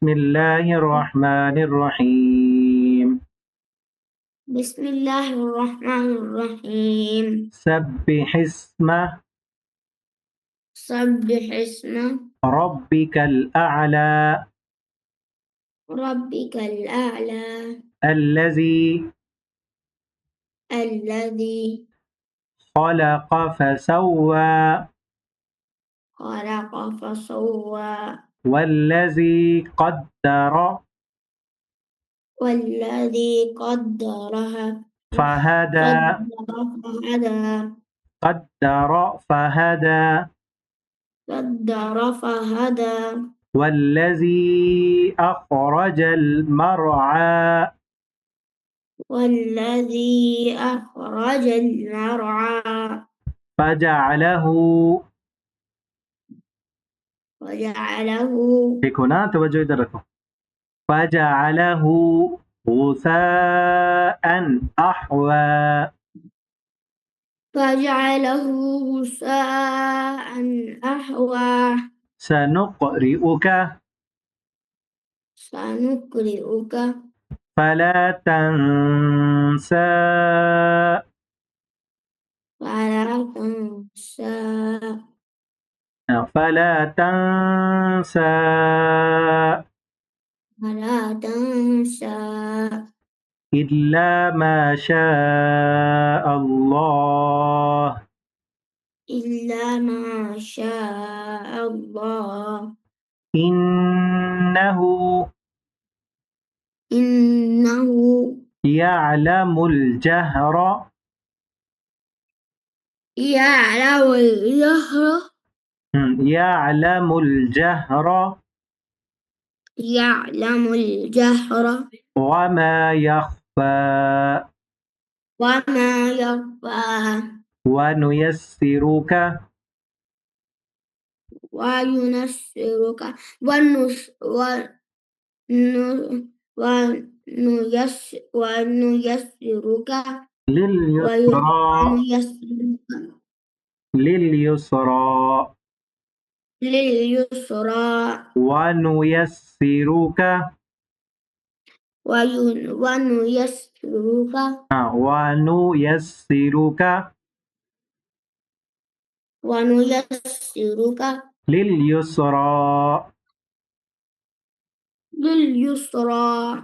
بسم الله الرحمن الرحيم بسم الله الرحمن الرحيم سبح اسم سبح اسم ربك الأعلى ربك الأعلى الذي الذي خلق فسوى خلق فسوى والذي قدر والذي قدرها فهدى فهدى قدر فهدى والذي أخرج المرعى والذي أخرج المرعى فجعله وجعله एक होना तवज्जो इधर रखो فجعله غثاء أحوى فجعله غثاء أحوى سنقرئك سنقرئك فلا تنسى فلا تنسى فلا تنسى فلا تنسى إلا ما شاء الله إلا ما شاء الله إنه إنه يعلم الجهر يعلم الجهر يعلم الجهر يعلم الجهر وما يخفى وما يخفى ونيسرك وينصرك ونيسرك لليسرى ونيسرك لليسرى لليسرى ونيسرك ونيسرك ونيسرك ونيسرك لليسرى لليسرى